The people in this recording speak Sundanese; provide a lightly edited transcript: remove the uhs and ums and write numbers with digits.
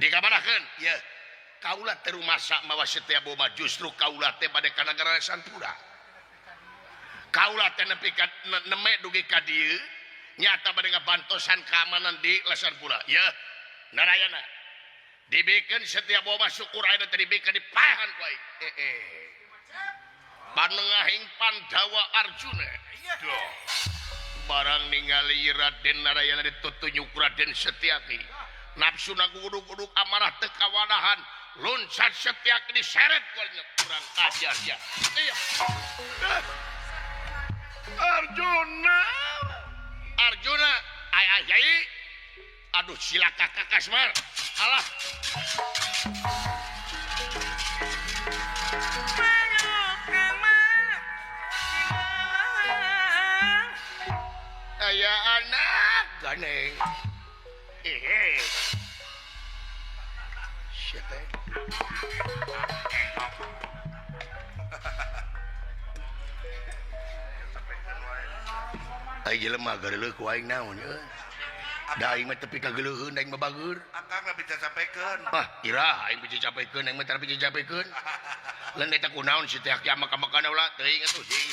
dikabarakeun ya kaulah teu masak mawa setiap boma justru kaulah teh bade ka nagara Sampura kaulah teh nepi ka neme dugi ka dieu nyata bade ngabantosan keamanan di Sampura ya narayana dibikin setiap boma syukur aya teh dibikin dipahan ku aing panengahing Pandawa Arjuna doh barang ningali Raden Narayana ditutunyuk Raden Setyaki nafsuna gudug-gudug amarah teu kawadahan loncat Setyaki diseret kurang ajar ya iya Arjuna ay aduh silaka kakas mar alah aya anak ganeng shit ai jelema gareuleuk ku aing naon ye da aing mah tepi ka geuleuheun aing babageur akang nggak bisa sampaikan iraha aing bisa capekeun aing mah tara bisa capekeun lain eta kunaon si teh kiamat ka makana ulah teuing atuh sing